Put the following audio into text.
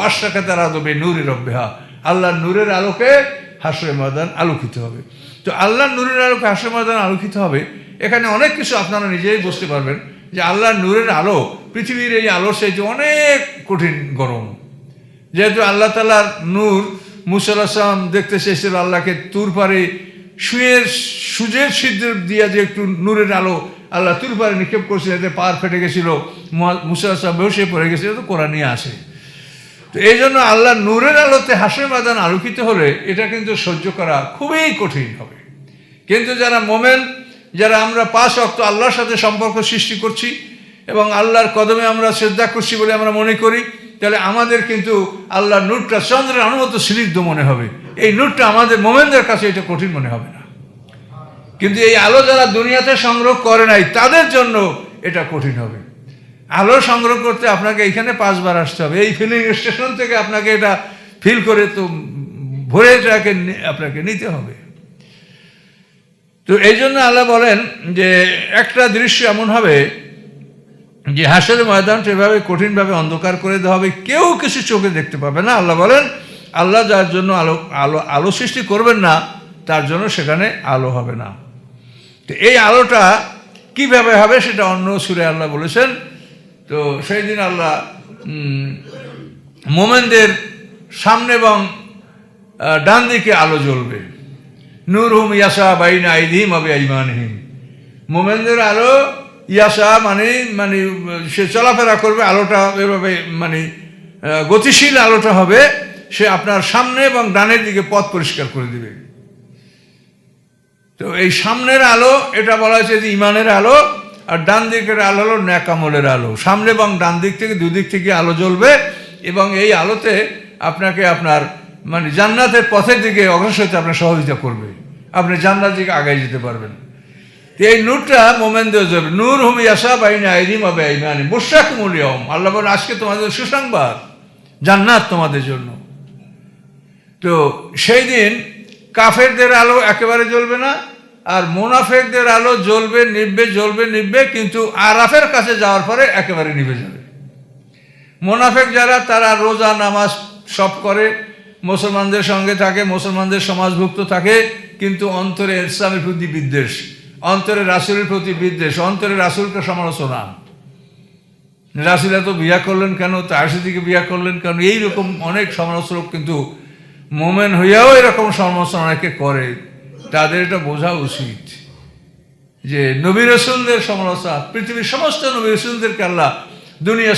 আশরাকাত আল-আরদু বিনূরি রাব্বিহা, আল্লাহর নূরের আলোকে হাশরের ময়দান আলোকিত হবে। তো আল্লাহর নূরের আলোকে হাশরের ময়দান আলোকিত হবে, এখানে অনেক কিছু আপনারা নিজেই বুঝতে পারবেন যে আল্লাহর নূরের আলো পৃথিবীর এই আলোর চাইতে অনেক কঠিন গরম। যেহেতু আল্লাহ তাআলার নূর, মুসা আলাইহিস সালাম দেখতে চেয়েছিল আল্লাহকে তুর পারে সূর্যের সিদ্ধ দিয়া যে একটু নূরের আলো আল্লাহ তুর পারে নিক্ষেপ করেছিল, এতে পার ফেটে গেছিল, মুসা আলাইহিস সালাম বেহুশ হয়ে পড়ে গেছিল, তো কোরআনে আসে। তো এই জন্য আল্লাহ নূরের আলোতে হাশরের ময়দান আলোকিত হলে এটা কিন্তু সহ্য করা খুবই কঠিন হবে। কিন্তু যারা মোমেন, যারা আমরা 5 ওয়াক্ত আল্লাহর সাথে সম্পর্ক সৃষ্টি করছি এবং আল্লাহর কদমে আমরা শ্রদ্ধা করছি বলে আমরা মনে করি, তাহলে আমাদের কিন্তু আল্লাহর নূরটা চন্দ্রের অনুমত স্নিগ্ধ মনে হবে। এই নূরটা আমাদের মোমেনদের কাছে এটা কঠিন মনে হবে না। কিন্তু এই আলো যারা দুনিয়াতে সংগ্রহ করে নাই তাদের জন্য এটা কঠিন হবে। আলো সংগ্রহ করতে আপনাকে এখানে 5 বার আসতে হবে, এই ফিলিং স্টেশন থেকে আপনাকে এটা ফিল করে তো ভরে এটাকে আপনাকে নিতে হবে। তো এই জন্য আল্লাহ বলেন যে একটা দৃশ্য এমন হবে যে হাশরের ময়দানটা এভাবে কঠিনভাবে অন্ধকার করে দেওয়া হবে, কেউ কিছু চোখে দেখতে পাবে না। আল্লাহ বলেন আল্লাহ যার জন্য আলো সৃষ্টি করবেন না তার জন্য সেখানে আলো হবে না। তো এই আলোটা কিভাবে হবে সেটা অন্য সূরা আল্লাহ বলেছেন। তো সেই দিন আল্লাহ মোমেনদের সামনে এবং ডান দিকে আলো জ্বলবে। নূরুহুম ইয়াসা বাইনা আইদিহিম ওয়া বিআইমানিহিম। মোমেনদের আলো ইয়াসা মানে সে চলাফেরা করবে, আলোটা এভাবে গতিশীল আলোটা হবে, সে আপনার সামনে এবং ডানের দিকে পথ পরিষ্কার করে দিবে। তো এই সামনের আলো এটা বলা হয়েছে যে ইমানের আলো, আর ডান দিকের আলো হলো নেক আমলের আলো। সামনে এবং ডান দিক থেকে দুই দিক থেকে আলো জ্বলবে এবং এই আলোতে আপনাকে আপনার জান্নাতের পথের দিকে অগ্রসর হতে আপনার সহযোগিতা করবে, আপনি জান্নাতের দিকে আগায় যেতে পারবেন। এই নূরটা মোমেনদের যাবে। নূরুহুম ইয়াসা বাইনা আইদিহিম ওয়া বিআইমানিহিম বুশরাকুমুল ইয়াওম। আল্লাহ বলেন আজকে তোমাদের সুসংবাদ, জান্নাত তোমাদের জন্য। তো সেই দিন কাফেরদের আলো একেবারে জ্বলবে না, আর মুনাফিকদের আলো জ্বলবে নিভবে, কিন্তু আরাফের কাছে যাওয়ার পরে একেবারে নিভে যাবে। মুনাফিক যারা, তারা রোজা নামাজ সব করে, মুসলমানদের সঙ্গে থাকে, মুসলমানদের সমাজভুক্ত থাকে, কিন্তু অন্তরে ইসলামের প্রতি বিদ্বেষ, অন্তরে রাসূলের প্রতি বিদ্বেষ, অন্তরে রাসূলকে সমালোচনা। রাসূল এত বিয়া করলেন কেন, তারশিদিকে বিয়া করলেন কেন, এইরকম অনেক সমালোচক কিন্তু মোমেন হইয়াও এরকম সমালোচনা অনেকে করে। তাদের এটা বোঝা উচিত যে নবী রাসূলদের সমালোচনা, পৃথিবীর সমস্ত নবী রাসূলদেরকে আল্লাহ দুনিয়া